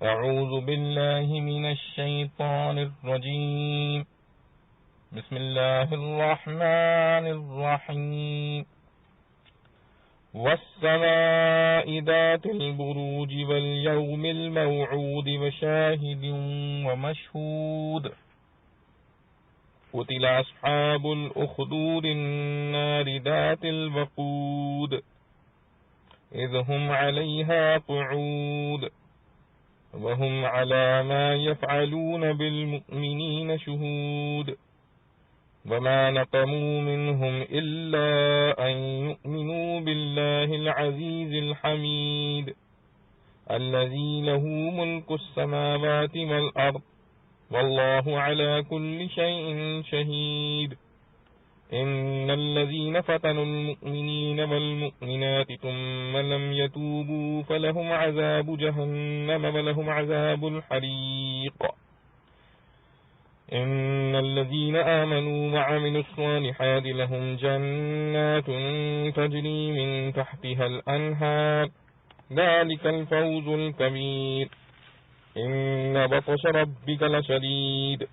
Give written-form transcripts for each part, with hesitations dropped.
أعوذ بالله من الشيطان الرجيم. بسم الله الرحمن الرحيم. والسماء ذات البروج واليوم الموعود وشاهد ومشهود. قتل أصحاب الأخدود النار ذات الوقود إذ هم عليها قعود وهم على ما يفعلون بالمؤمنين شهود. وما نقموا منهم إلا أن يؤمنوا بالله العزيز الحميد الذي له ملك السماوات والأرض والله على كل شيء شهيد. إن الذين فتنوا المؤمنين والمؤمنات ثم لم يتوبوا فلهم عذاب جهنم ولهم عذاب الحريق. إن الذين آمنوا وعملوا الصالحات لهم جنات تجري من تحتها الأنهار ذلك الفوز الكبير. إن بطش ربك لشديد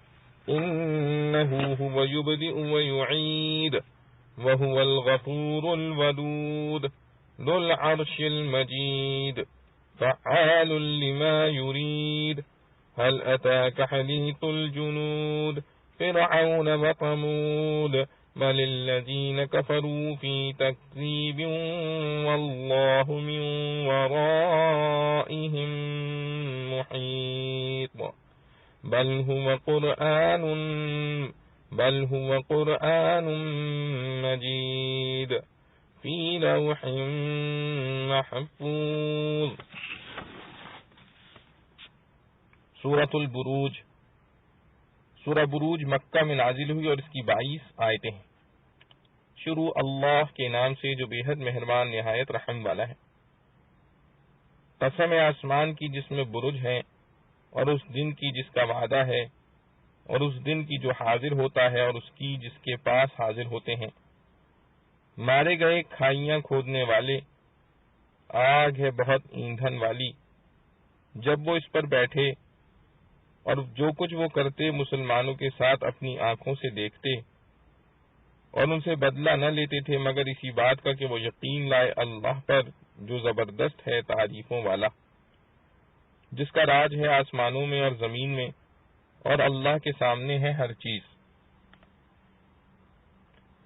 إنه هو يبدئ ويعيد وهو الغفور الودود ذو العرش المجيد فعال لما يريد. هل أتاك حديث الجنود فرعون وثمود بل الذين كفروا في تكذيب والله من ورائهم محيط. بل هو قرآن مجيد في لوح محفوظ. سورۃ البروج. سورہ بروج مکہ میں نازل ہوئی اور اس کی 22 آیتیں ہیں. شروع اللہ کے نام سے جو بے حد مہربان نہایت رحم والا ہے. قسم آسمان کی جس میں برج ہیں اور اس دن کی جس کا وعدہ ہے اور اس دن کی جو حاضر ہوتا ہے اور اس کی جس کے پاس حاضر ہوتے ہیں. مارے گئے کھائیاں کھودنے والے، آگ ہے بہت ایندھن والی. جب وہ اس پر بیٹھے اور جو کچھ وہ کرتے مسلمانوں کے ساتھ اپنی آنکھوں سے دیکھتے اور ان سے بدلہ نہ لیتے تھے مگر اسی بات کا کہ وہ یقین لائے اللہ پر جو زبردست ہے تعریفوں والا، جس کا راج ہے آسمانوں میں اور زمین میں اور اللہ کے سامنے ہے ہر چیز.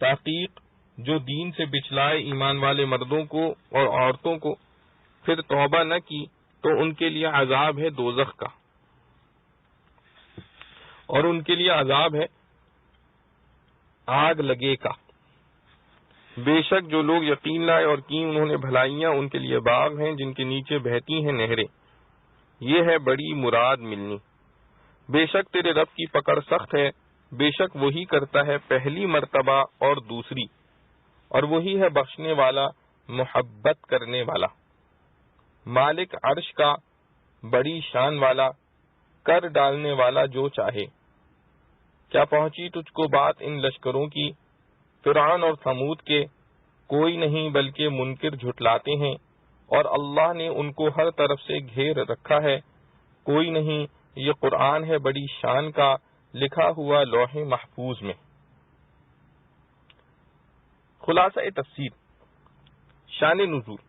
تحقیق جو دین سے بچلائے ایمان والے مردوں کو اور عورتوں کو پھر توبہ نہ کی تو ان کے لیے عذاب ہے دوزخ کا اور ان کے لیے عذاب ہے آگ لگے کا. بے شک جو لوگ یقین لائے اور کی انہوں نے بھلائیاں ان کے لیے باغ ہیں جن کے نیچے بہتی ہیں نہریں. یہ ہے بڑی مراد ملنی. بے شک تیرے رب کی پکڑ سخت ہے. بے شک وہی کرتا ہے پہلی مرتبہ اور دوسری اور وہی ہے بخشنے والا محبت کرنے والا. مالک عرش کا بڑی شان والا کر ڈالنے والا جو چاہے. کیا پہنچی تجھ کو بات ان لشکروں کی فرعون اور ثمود کے؟ کوئی نہیں بلکہ منکر جھٹلاتے ہیں اور اللہ نے ان کو ہر طرف سے گھیر رکھا ہے. کوئی نہیں، یہ قرآن ہے بڑی شان کا لکھا ہوا لوح محفوظ میں. خلاصہ تفسیر. شان نزول.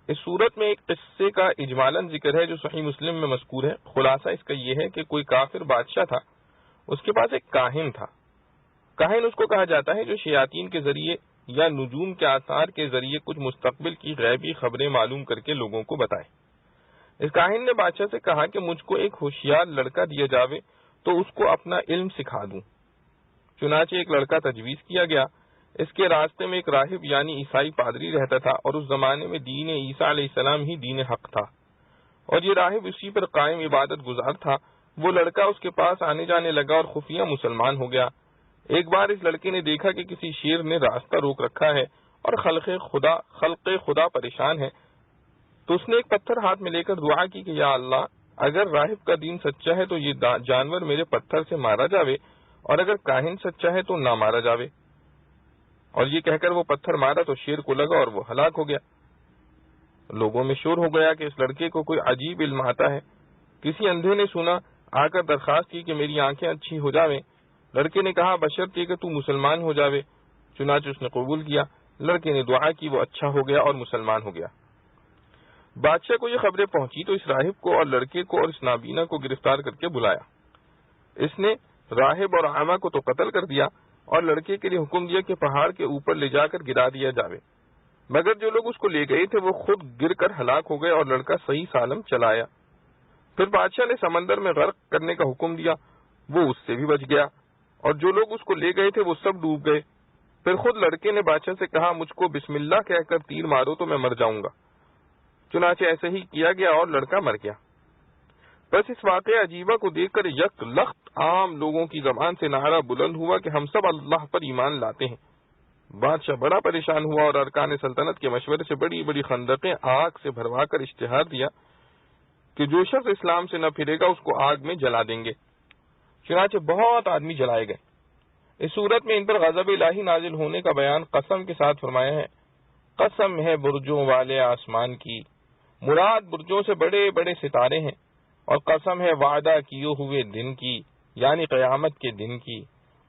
اس صورت میں ایک قصے کا اجمالاً ذکر ہے جو صحیح مسلم میں مذکور ہے. خلاصہ اس کا یہ ہے کہ کوئی کافر بادشاہ تھا، اس کے پاس ایک کاہن تھا. کاہن اس کو کہا جاتا ہے جو شیاطین کے ذریعے یا نجوم کے آثار کے ذریعے کچھ مستقبل کی غیبی خبریں معلوم کر کے لوگوں کو بتائے. اس کاہن نے بادشاہ سے کہا کہ مجھ کو ایک ہوشیار لڑکا دیا جاوے تو اس کو اپنا علم سکھا دوں. چنانچہ ایک لڑکا تجویز کیا گیا. اس کے راستے میں ایک راہب یعنی عیسائی پادری رہتا تھا اور اس زمانے میں دین عیسیٰ علیہ السلام ہی دین حق تھا اور یہ راہب اسی پر قائم عبادت گزار تھا. وہ لڑکا اس کے پاس آنے جانے لگا اور خفیہ مسلمان ہو گیا. ایک بار اس لڑکے نے دیکھا کہ کسی شیر نے راستہ روک رکھا ہے اور خلق خدا پریشان ہے تو اس نے ایک پتھر ہاتھ میں لے کر دعا کی کہ یا اللہ، اگر راہب کا دین سچا ہے تو یہ جانور میرے پتھر سے مارا جاوے اور اگر کاہن سچا ہے تو نہ مارا جاوے. اور یہ کہہ کر وہ پتھر مارا تو شیر کو لگا اور وہ ہلاک ہو گیا. لوگوں میں شور ہو گیا کہ اس لڑکے کو کوئی عجیب علم آتا ہے. کسی اندھے نے سنا، آ کر درخواست کی کہ میری آنکھیں اچھی ہو جاویں۔ لڑکے نے کہا بشرطے کہ تو مسلمان ہو جاوے۔ چنانچہ اس نے قبول کیا۔ لڑکے نے دعا کی، وہ اچھا ہو گیا اور مسلمان ہو گیا۔ بادشاہ کو یہ خبریں پہنچی تو اس راہب کو اور لڑکے کو اور اس نابینا کو گرفتار کر کے بلایا۔ اس نے راہب اور عامہ کو تو قتل کر دیا اور لڑکے کے لیے حکم دیا کہ پہاڑ کے اوپر لے جا کر گرا دیا جاوے، مگر جو لوگ اس کو لے گئے تھے وہ خود گر کر ہلاک ہو گئے اور لڑکا صحیح سالم چلایا۔ پھر بادشاہ نے سمندر میں غرق کرنے کا حکم دیا، وہ اس سے بھی بچ گیا، اور جو لوگ اس کو لے گئے تھے وہ سب ڈوب گئے۔ پھر خود لڑکے نے بادشاہ سے کہا مجھ کو بسم اللہ کہہ کر تیر مارو تو میں مر جاؤں گا۔ چنانچہ ایسے ہی کیا گیا اور لڑکا مر گیا۔ بس اس واقعہ عجیبہ کو دیکھ کر یک لخت عام لوگوں کی زبان سے نعرہ بلند ہوا کہ ہم سب اللہ پر ایمان لاتے ہیں۔ بادشاہ بڑا پریشان ہوا اور ارکان سلطنت کے مشورے سے بڑی بڑی خندقیں آگ سے بھروا کر اشتہار دیا کہ جو شخص اسلام سے نہ پھرے گا اس کو آگ میں جلا دیں گے۔ چنانچہ بہت آدمی جلائے گئے۔ اس صورت میں ان پر غضب الہی نازل ہونے کا بیان قسم کے ساتھ فرمایا ہے۔ قسم ہے برجوں والے آسمان کی، مراد برجوں سے بڑے بڑے ستارے ہیں، اور قسم ہے وعدہ کیے ہوئے دن کی یعنی قیامت کے دن کی،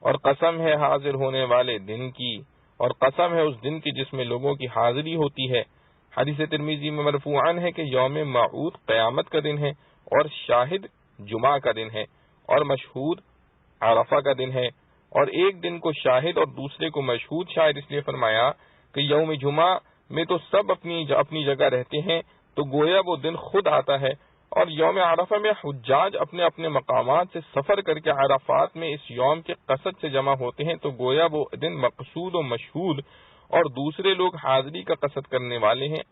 اور قسم ہے حاضر ہونے والے دن کی، اور قسم ہے اس دن کی جس میں لوگوں کی حاضری ہوتی ہے۔ حدیث ترمذی میں مرفوعاً ہے کہ یوم موعود قیامت کا دن ہے، اور شاہد جمعہ کا دن ہے، اور مشہود عرفہ کا دن ہے، اور ایک دن کو شاہد اور دوسرے کو مشہود شاہد اس لیے فرمایا کہ یوم جمعہ میں تو سب اپنی جگہ رہتے ہیں تو گویا وہ دن خود آتا ہے، اور یوم عرفہ میں حجاج اپنے اپنے مقامات سے سفر کر کے عرفات میں اس یوم کے قصد سے جمع ہوتے ہیں تو گویا وہ دن مقصود و مشہود، اور دوسرے لوگ حاضری کا قصد کرنے والے ہیں۔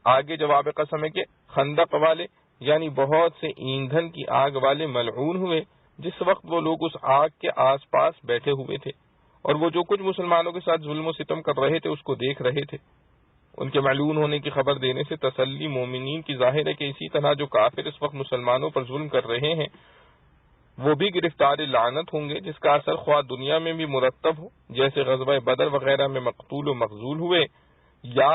آگے جواب قسم ہے کہ خندق والے یعنی بہت سے ایندھن کی آگ والے ملعون ہوئے جس وقت وہ لوگ اس آگ کے آس پاس بیٹھے ہوئے تھے، اور وہ جو کچھ مسلمانوں کے ساتھ ظلم و ستم کر رہے تھے اس کو دیکھ رہے تھے۔ ان کے ملعون ہونے کی خبر دینے سے تسلی مومنین کی ظاہر ہے کہ اسی طرح جو کافر اس وقت مسلمانوں پر ظلم کر رہے ہیں وہ بھی گرفتار لعنت ہوں گے، جس کا اثر خواہ دنیا میں بھی مرتب ہو، جیسے غزوہ بدر وغیرہ میں مقتول و مخذول ہوئے، یا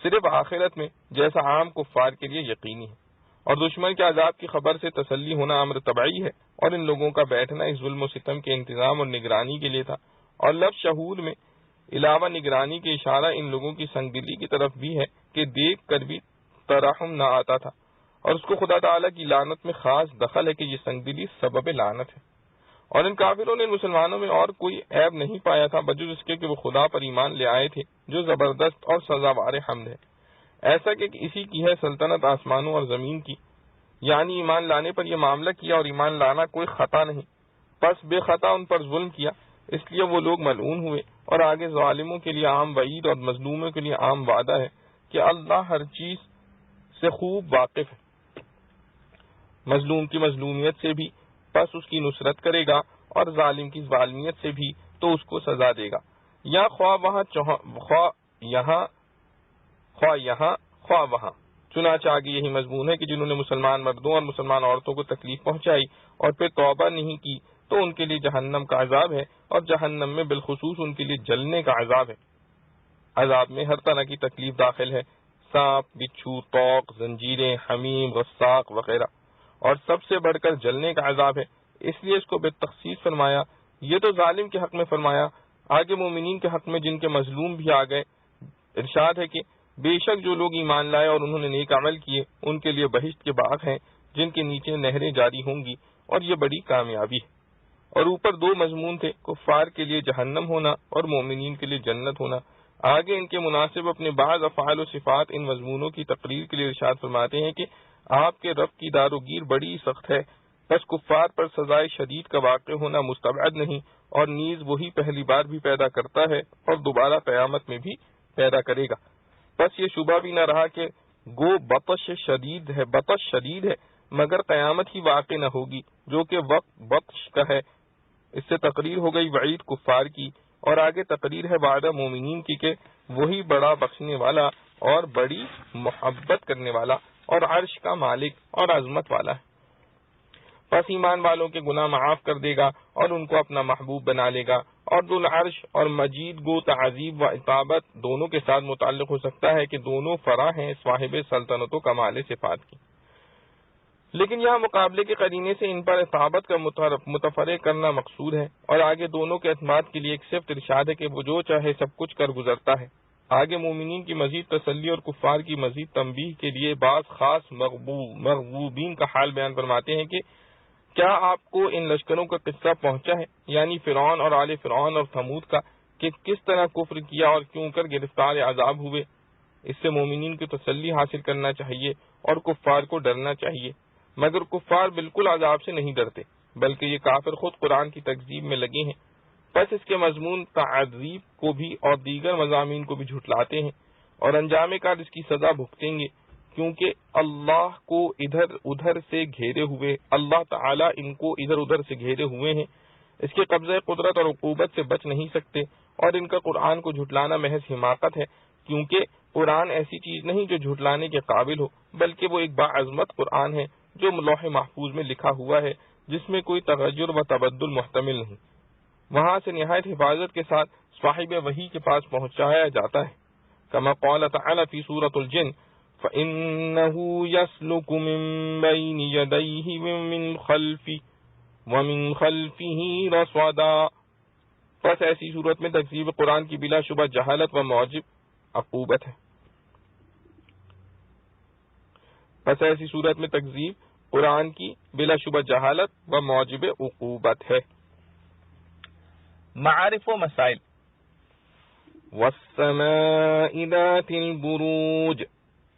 صرف آخرت میں جیسا عام کفار کے لیے یقینی ہے۔ اور دشمن کے عذاب کی خبر سے تسلی ہونا امر طبعی ہے، اور ان لوگوں کا بیٹھنا اس ظلم و ستم کے انتظام اور نگرانی کے لیے تھا۔ اور لفظ شہود میں علاوہ نگرانی کے اشارہ ان لوگوں کی سنگ دلی کی طرف بھی ہے کہ دیکھ کر بھی ترحم نہ آتا تھا، اور اس کو خدا تعالیٰ کی لعنت میں خاص دخل ہے کہ یہ سنگ دلی سبب لعنت ہے۔ اور ان کافروں نے مسلمانوں میں اور کوئی عیب نہیں پایا تھا بجز اس کے کہ وہ خدا پر ایمان لے آئے تھے جو زبردست اور سزاوار حمد ہے۔ ایسا کہ اسی کی ہے سلطنت آسمانوں اور زمین کی، یعنی ایمان لانے پر یہ معاملہ کیا اور ایمان لانا کوئی خطا نہیں، پس بے خطا ان پر ظلم کیا، اس لیے وہ لوگ ملعون ہوئے۔ اور آگے ظالموں کے لیے عام وعید اور مظلوموں کے لیے عام وعدہ ہے کہ اللہ ہر چیز سے خوب واقف ہے، مظلوم کی مظلومیت سے بھی پس اس کی نصرت کرے گا، اور ظالم کی ظالمیت سے بھی تو اس کو سزا دے گا، یا خواہ یہاں خواہ وہاں۔ چنانچہ آگے یہی مضمون ہے کہ جنہوں نے مسلمان مردوں اور مسلمان عورتوں کو تکلیف پہنچائی اور پھر توبہ نہیں کی تو ان کے لیے جہنم کا عذاب ہے، اور جہنم میں بالخصوص ان کے لیے جلنے کا عذاب ہے۔ عذاب میں ہر طرح کی تکلیف داخل ہے، سانپ، بچھو، توق، زنجیریں، حمیم، غساق وغیرہ، اور سب سے بڑھ کر جلنے کا عذاب ہے، اس لیے اس کو بالتخصیص فرمایا۔ یہ تو ظالم کے حق میں فرمایا، آگے مومنین کے حق میں جن کے مظلوم بھی آ گئے ارشاد ہے کہ بے شک جو لوگ ایمان لائے اور انہوں نے نیک عمل کیے ان کے لیے بہشت کے باغ ہیں جن کے نیچے نہریں جاری ہوں گی، اور یہ بڑی کامیابی ہے۔ اور اوپر دو مضمون تھے، کفار کے لیے جہنم ہونا اور مومنین کے لیے جنت ہونا۔ آگے ان کے مناسب اپنے بعض افعال و صفات ان مضمونوں کی تقریر کے لیے ارشاد فرماتے ہیں کہ آپ کے رب کی دار و گیر بڑی سخت ہے، بس کفار پر سزائے شدید کا واقع ہونا مستبعد نہیں، اور نیز وہی پہلی بار بھی پیدا کرتا ہے اور دوبارہ قیامت میں بھی پیدا کرے گا۔ بس یہ شبہ بھی نہ رہا کہ گو بطش شدید ہے مگر قیامت ہی واقع نہ ہوگی جو کہ وقت بطش کا ہے۔ اس سے تقریر ہو گئی وعید کفار کی، اور آگے تقریر ہے وعدہ مومنین کی کہ وہی بڑا بخشنے والا اور بڑی محبت کرنے والا اور عرش کا مالک اور عظمت والا ہے۔ پس ایمان والوں کے گناہ معاف کر دے گا اور ان کو اپنا محبوب بنا لے گا، اور ذو العرش اور مجید گو تعذیب و اطابت دونوں کے ساتھ متعلق ہو سکتا ہے کہ دونوں فرع ہیں صاحب سلطنت و کمال صفات کی۔ لیکن یہاں مقابلے کے قرینے سے ان پر اصابت کا متفرق کرنا مقصود ہے، اور آگے دونوں کے اعتماد کے لیے ایک صفت ارشاد ہے کہ وہ جو چاہے سب کچھ کر گزرتا ہے۔ آگے مومنین کی مزید تسلی اور کفار کی مزید تنبیہ کے لیے بعض خاص مغضوبین کا حال بیان فرماتے ہیں کہ کیا آپ کو ان لشکروں کا قصہ پہنچا ہے، یعنی فرعون اور آل فرعون اور ثمود کا، کہ کس طرح کفر کیا اور کیوں کر گرفتار عذاب ہوئے۔ اس سے مومنین کی تسلی حاصل کرنا چاہیے اور کفار کو ڈرنا چاہیے، مگر کفار بالکل عذاب سے نہیں ڈرتے، بلکہ یہ کافر خود قرآن کی تکذیب میں لگے ہیں، پس اس کے مضمون تعذیب کو بھی اور دیگر مضامین کو بھی جھٹلاتے ہیں، اور انجام کار اس کی سزا بھگتیں گے، کیونکہ اللہ کو ادھر ادھر سے گھیرے ہوئے، اللہ تعالی ان کو ادھر ادھر سے گھیرے ہوئے ہیں، اس کے قبضہ قدرت اور عقوبت سے بچ نہیں سکتے، اور ان کا قرآن کو جھٹلانا محض حماقت ہے، کیونکہ قرآن ایسی چیز نہیں جو جھٹلانے کے قابل ہو، بلکہ وہ ایک باعظمت قرآن ہے جو لوح محفوظ میں لکھا ہوا ہے، جس میں کوئی تغیر و تبدل محتمل نہیں، وہاں سے نہایت حفاظت کے ساتھ صاحب وحی کے پاس پہنچایا جاتا ہے، کما قال تعالی فی سورۃ الجن فَإِنَّهُ يَسْلُكُ مِن بَيْنِ يَدَيْهِ وَمِن خَلْفِهِ رَصَدًا۔ پس ایسی صورت میں تکذیب قرآن کی بلا شبہ جہالت و موجب عقوبت ہے۔ پس ایسی صورت میں تکذیب قرآن کی بلا شبہ جہالت و موجب عقوبت ہے۔ معارف و مسائل۔ وَالسَّمَاءِ ذَاتِ الْبُرُوجِ،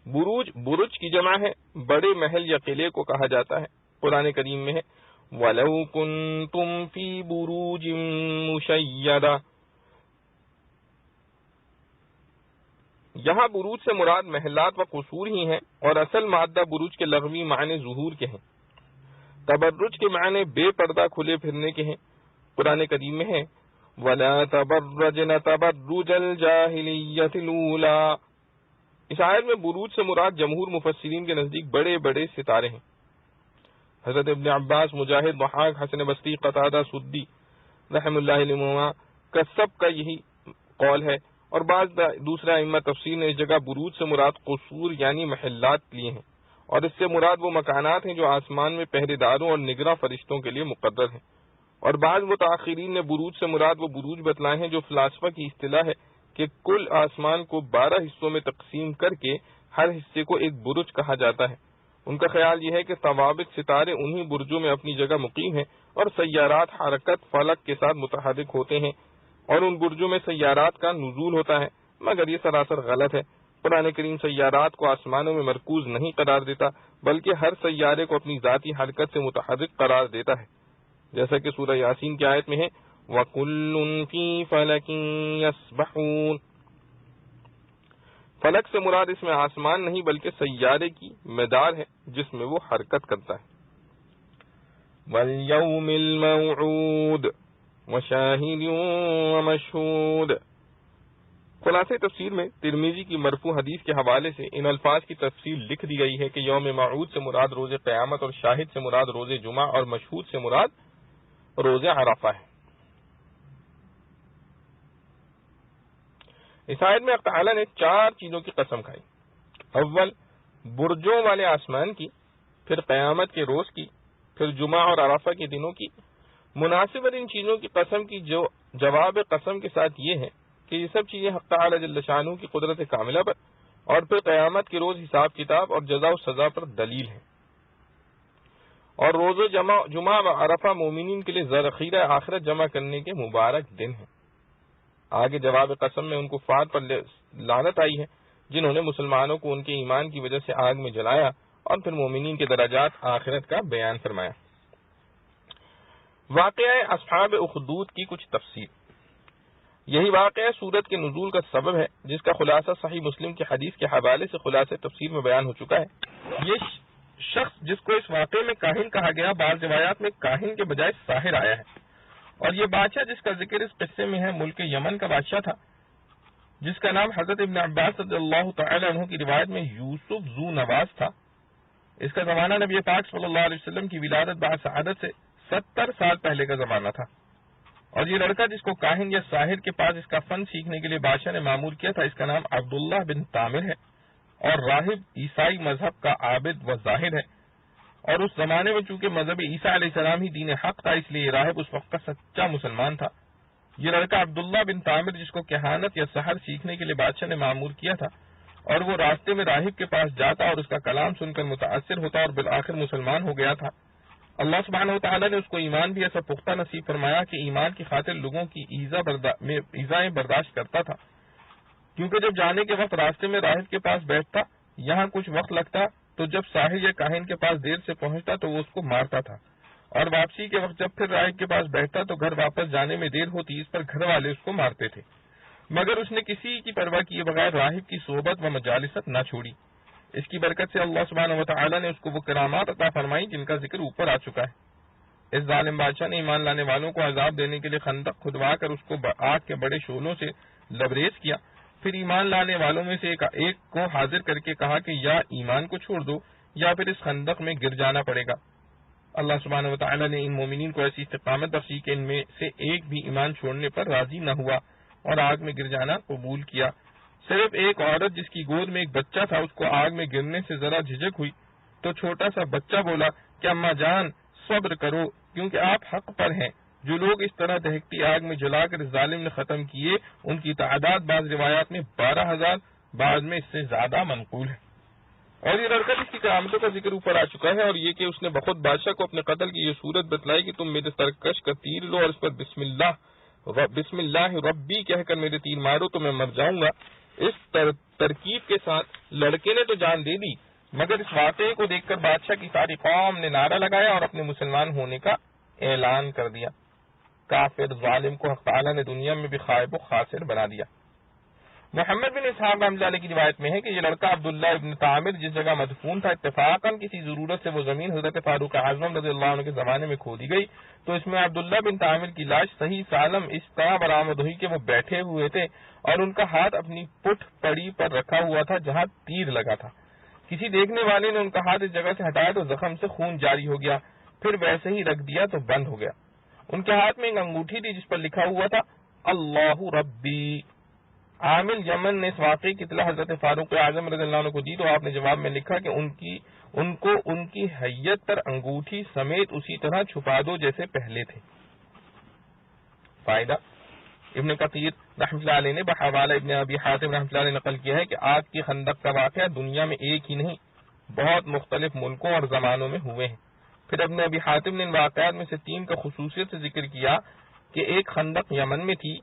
بروج برج کی جمع ہے، بڑے محل یا قلعے کو کہا جاتا ہے۔ قرآن کریم میں ہے وَلَوْ كُنْتُمْ فِي بُرُوجٍ مُشَيَّدَةٍ، یہاں بروج سے مراد محلات و قصور ہی ہیں، اور اصل مادہ بروج کے لغوی معنی ظہور کے ہیں، تبرج کے معنی بے پردہ کھلے پھرنے کے ہیں۔ قرآن کریم میں ہے وَلَا تَبَرَّجْنَ تَبَرُّجَ الْجَاهِلِيَّةِ الْأُولَىٰ، اس آیت میں بروج سے مراد جمہور مفسرین کے نزدیک بڑے بڑے ستارے ہیں۔ حضرت ابن عباس، مجاہد، ضحاک، حسن بصری، قتادہ، سدی رحم اللہ علیہما کا سب کا یہی قول ہے، اور بعض دوسرے ائمہ تفسیر نے اس جگہ بروج سے مراد قصور یعنی محلات لیے ہیں، اور اس سے مراد وہ مکانات ہیں جو آسمان میں پہرے داروں اور نگراں فرشتوں کے لیے مقرر ہیں، اور بعض متاخرین نے بروج سے مراد وہ بروج بتلائے ہیں جو فلاسفہ کی اصطلاح ہے کہ کل آسمان کو 12 حصوں میں تقسیم کر کے ہر حصے کو ایک برج کہا جاتا ہے۔ ان کا خیال یہ ہے کہ ثوابت ستارے انہی برجوں میں اپنی جگہ مقیم ہیں، اور سیارات حرکت فلک کے ساتھ متحرک ہوتے ہیں، اور ان برجوں میں سیارات کا نزول ہوتا ہے، مگر یہ سراسر غلط ہے۔ قرآن کریم سیارات کو آسمانوں میں مرکوز نہیں قرار دیتا، بلکہ ہر سیارے کو اپنی ذاتی حرکت سے متحرک قرار دیتا ہے، جیسا کہ سورہ یاسین کی آیت میں ہے وَكُلٌّ فِي فَلَكٍ يَسْبَحُونَ، فلک سے مراد اس میں آسمان نہیں بلکہ سیارے کی مدار ہے جس میں وہ حرکت کرتا ہے۔ وَالْيَوْمِ الْمَوْعُودِ وَشَاهِدٍ وَمَشْهُودٍ، خلاصہ تفسیر میں ترمذی کی مرفوع حدیث کے حوالے سے ان الفاظ کی تفصیل لکھ دی گئی ہے کہ یوم موعود سے مراد روز قیامت، اور شاہد سے مراد روز جمعہ، اور مشہود سے مراد روز عرفہ ہے۔ اس آیت میں اللہ تعالیٰ نے 4 چیزوں کی قسم کھائی، اول برجوں والے آسمان کی، پھر قیامت کے روز کی، پھر جمعہ اور عرفہ کے دنوں کی۔ مناسب ان چیزوں کی قسم کی جو جواب قسم کے ساتھ یہ ہے کہ یہ سب چیزیں حق تعالی جل شانہ کی قدرت کاملہ پر، اور پھر قیامت کے روز حساب کتاب اور جزا و سزا پر دلیل ہے، اور روز جمعہ و عرفہ مومنین کے لیے ذخیرہ آخرت جمع کرنے کے مبارک دن ہیں۔ آگے جواب قسم میں ان کفار پر لعنت آئی ہے جنہوں نے مسلمانوں کو ان کے ایمان کی وجہ سے آگ میں جلایا، اور پھر مومنین کے درجات آخرت کا بیان فرمایا۔ واقعہ اصحاب اخدود کی کچھ تفصیل۔ یہی واقعہ سورت کے نزول کا سبب ہے، جس کا خلاصہ صحیح مسلم کی حدیث کے حوالے سے خلاصہ تفسیر میں بیان ہو چکا ہے۔ یہ شخص جس کو اس واقعے میں کاہن کہا گیا، بعض روایات میں کاہن کے بجائے ساحر آیا ہے، اور یہ بادشاہ جس کا ذکر اس قصے میں ہے ملک یمن کا بادشاہ تھا، جس کا نام حضرت ابن عباس رضی اللہ تعالی عنہ کی روایت میں یوسف ذو نواز تھا۔ اس کا زمانہ نبی پاک صلی اللہ علیہ وسلم کی ولادت بعد سعادت سے 70 سال پہلے کا زمانہ تھا، اور یہ لڑکا جس کو کاہن یا ساحر کے پاس اس کا فن سیکھنے کے لیے بادشاہ نے معمور کیا تھا، اس کا نام عبداللہ بن تامر ہے، اور راہب عیسائی مذہب کا عابد و زاہد ہے، اور اس زمانے میں چونکہ مذہب عیسیٰ علیہ السلام ہی دین حق تھا، اس لیے یہ راہب اس وقت کا سچا مسلمان تھا۔ یہ لڑکا عبداللہ بن طامر، جس کو کہانت یا سحر سیکھنے کے لیے بادشاہ نے معمور کیا تھا، اور وہ راستے میں راہب کے پاس جاتا اور اس کا کلام سن کر متاثر ہوتا اور بالآخر مسلمان ہو گیا تھا۔ اللہ سبحانہ و تعالیٰ نے اس کو ایمان بھی ایسا پختہ نصیب فرمایا کہ ایمان کی خاطر لوگوں کی ایذائیں برداشت کرتا تھا، کیونکہ جب جانے کے وقت راستے میں راہب کے پاس بیٹھتا، یہاں کچھ وقت لگتا، تو جب ساحر یا کاہن کے پاس دیر سے پہنچتا تو وہ اس کو مارتا تھا، اور واپسی کے وقت جب پھر راہب کے پاس بیٹھتا تو گھر واپس جانے میں دیر ہوتی، اس پر گھر والے اس کو مارتے تھے، مگر اس نے کسی کی پرواہ کیے بغیر راہب کی صحبت و مجالست نہ چھوڑی۔ اس کی برکت سے اللہ سبحانہ و تعالیٰ نے اس کو وہ کرامات عطا فرمائی جن کا ذکر اوپر آ چکا ہے۔ اس ظالم بادشاہ نے ایمان لانے والوں کو عذاب دینے کے لیے خندق کھدوا کر اس کو آگ کے بڑے شعلوں سے لبریز کیا، پھر ایمان لانے والوں میں سے ایک کو حاضر کر کے کہا کہ یا ایمان کو چھوڑ دو یا پھر اس خندق میں گر جانا پڑے گا۔ اللہ سبحانہ و تعالیٰ نے ان مومنین کو ایسی استقامت بخشی کہ ان میں سے ایک بھی ایمان چھوڑنے پر راضی نہ ہوا اور آگ میں گر جانا قبول کیا۔ صرف ایک عورت جس کی گود میں ایک بچہ تھا، اس کو آگ میں گرنے سے ذرا جھجک ہوئی تو چھوٹا سا بچہ بولا کہ اماں جان صبر کرو، کیونکہ آپ حق پر ہیں۔ جو لوگ اس طرح دہکتی آگ میں جلا کر اس ظالم نے ختم کیے، ان کی تعداد بعض روایات میں 12,000، بعض میں اس سے زیادہ منقول ہے۔ اور یہ لڑکا جس کی کرامتوں کا ذکر اوپر آ چکا ہے، اور یہ کہ اس نے بخود بادشاہ کو اپنے قتل کی یہ صورت بتلائی کہ تم میرے سرکش کا تیر لو اور اس پر بسم اللہ ربی کہہ کر میرے تیر مارو تو میں مر جاؤں گا۔ اس ترکیب کے ساتھ لڑکے نے تو جان دے دی، مگر اس واقعے کو دیکھ کر بادشاہ کی ساری قوم نے نعرہ لگایا اور اپنے مسلمان ہونے کا اعلان کر دیا۔ کافر ظالم کو حق تعالیٰ نے دنیا میں بھی خائب و خاسر بنا دیا۔ محمد بن اسحاق رحمۃ اللہ علیہ کی روایت میں ہے کہ یہ لڑکا عبداللہ ابن طامر جس جگہ مدفون تھا، اتفاقاً کسی ضرورت سے وہ زمین حضرت فاروق اعظم رضی اللہ عنہ کے زمانے میں کھودی گئی، تو اس میں عبداللہ بن طامر کی لاش صحیح سالم اس طرح برآمد ہوئی کہ وہ بیٹھے ہوئے تھے اور ان کا ہاتھ اپنی پٹھ پڑی پر رکھا ہوا تھا جہاں تیر لگا تھا۔ کسی دیکھنے والے نے ان کا ہاتھ اس جگہ سے ہٹایا تو زخم سے خون جاری ہو گیا، پھر ویسے ہی رکھ دیا تو بند ہو گیا۔ ان کے ہاتھ میں ایک انگوٹھی تھی جس پر لکھا ہوا تھا اللہ ربی۔ عامل یمن نے اس واقعے کی اطلاع حضرت فاروق اعظم رضی اللہ عنہ کو دی تو آپ نے جواب میں لکھا کہ ان کو ان کی حیت پر انگوٹھی سمیت اسی طرح چھپا دو جیسے پہلے تھے۔ فائدہ، ابن کثیر رحمۃ اللہ علیہ نے بحوالہ ابن ابی حاتم رحمۃ اللہ علیہ نقل کیا ہے کہ آگ کی خندق کا واقعہ دنیا میں ایک ہی نہیں بہت مختلف ملکوں اور زمانوں میں ہوئے ہیں۔ پھر ابن ابی حاتم نے ان واقعات میں سے 3 کا خصوصیت سے ذکر کیا کہ ایک خندق یمن میں تھی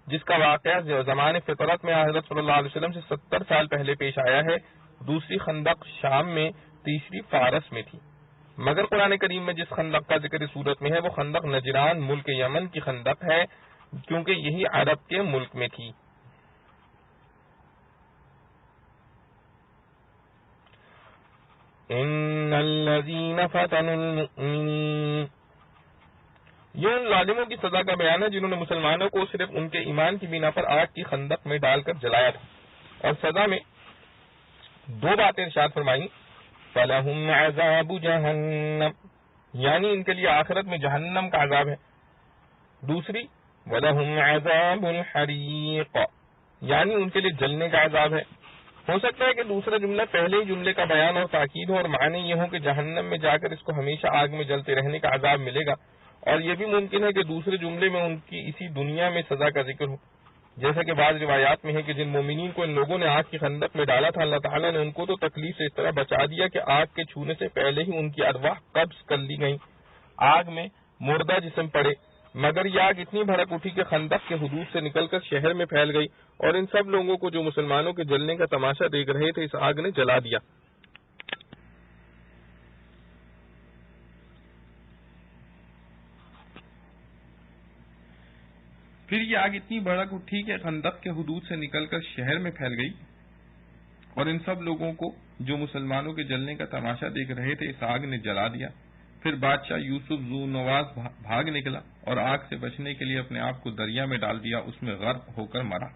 جس کا واقعہ زمان فطرت میں حضرت صلی اللہ علیہ وسلم سے 70 سال پہلے پیش آیا ہے، دوسری خندق شام میں، تیسری فارس میں تھی۔ مگر قرآن کریم میں جس خندق کا ذکر اس صورت میں ہے وہ خندق نجران ملک یمن کی خندق ہے، کیونکہ یہی عرب کے ملک میں تھی۔ ان الذین فتنوا المؤمنین، یہ ان ظالموں کی سزا کا بیان ہے جنہوں نے مسلمانوں کو صرف ان کے ایمان کی بنا پر آگ کی خندق میں ڈال کر جلایا تھا، اور سزا میں 2 باتیں ارشاد فرمائیں، فَلَهُمْ عَذَابُ جَهَنَّمْ، یعنی ان کے لیے آخرت میں جہنم کا عذاب ہے، دوسری وَلَهُمْ عَذَابُ الْحَرِيقِ، یعنی ان کے لیے جلنے کا عذاب ہے۔ ہو سکتا ہے کہ دوسرا جملہ پہلے ہی جملے کا بیان اور تاکید ہو اور معنی یہ ہو کہ جہنم میں جا کر اس کو ہمیشہ آگ میں جلتے رہنے کا عذاب ملے گا، اور یہ بھی ممکن ہے کہ دوسرے جملے میں ان کی اسی دنیا میں سزا کا ذکر ہو، جیسا کہ بعض روایات میں ہے کہ جن مومنین کو ان لوگوں نے آگ کی خندق میں ڈالا تھا، اللہ تعالیٰ نے ان کو تو تکلیف سے اس طرح بچا دیا کہ آگ کے چھونے سے پہلے ہی ان کی ارواح قبض کر لی گئیں، آگ میں مردہ جسم پڑے، مگر یہ آگ اتنی بھڑک اٹھی کہ خندق کے حدود سے نکل کر شہر میں پھیل گئی، اور ان سب لوگوں کو جو مسلمانوں کے جلنے کا تماشا دیکھ رہے تھے اس آگ نے جلا دیا۔ پھر یہ آگ اتنی بھڑک اٹھی کہ خندق کے حدود سے نکل کر شہر میں پھیل گئی، اور ان سب لوگوں کو جو مسلمانوں کے جلنے کا تماشا دیکھ رہے تھے اس آگ نے جلا دیا۔ پھر بادشاہ یوسف ذو نواز بھاگ نکلا اور آگ سے بچنے کے لیے اپنے آپ کو دریا میں ڈال دیا، اس میں غرق ہو کر مرا۔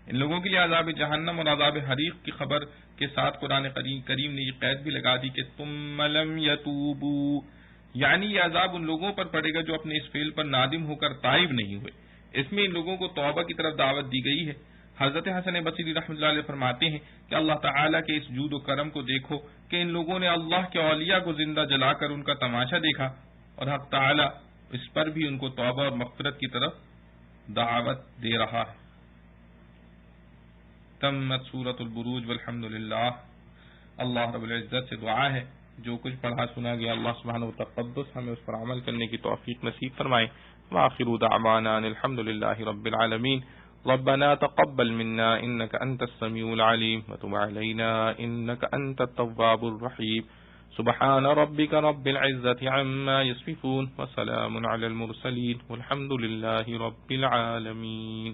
ان لوگوں کے لیے عذاب جہنم اور عذاب حریق کی خبر کے ساتھ قرآن کریم نے یہ قید بھی لگا دی کہ ثم لم یتوبوا، یعنی یہ عذاب ان لوگوں پر پڑے گا جو اپنے اس فعل پر نادم ہو کر تائب نہیں ہوئے۔ اس میں ان لوگوں کو توبہ کی طرف دعوت دی گئی ہے۔ حضرت حسن بصری رحمۃ اللہ علیہ فرماتے ہیں کہ اللہ تعالیٰ کے اس جود و کرم کو دیکھو کہ ان لوگوں نے اللہ کے اولیاء کو زندہ جلا کر ان کا تماشا دیکھا، اور حق تعالیٰ اس پر بھی ان کو توبہ اور مغفرت کی طرف دعوت دے رہا ہے۔ تمت سورۃ البروج والحمد للہ۔ اللہ رب العزت سے دعا ہے جو کچھ پڑھا سنا گیا اللہ سبحانہ و تقدس ہمیں اس پر عمل کرنے کی توفیق نصیب فرمائے۔ وآخر دعوانا ان الحمد للہ رب العالمین۔ ربنا تقبل منا انك انت السميع العليم وتب علينا انك انت التواب الرحيم۔ سبحان ربك رب العزة عما يصفون وسلام على المرسلين والحمد لله رب العالمين۔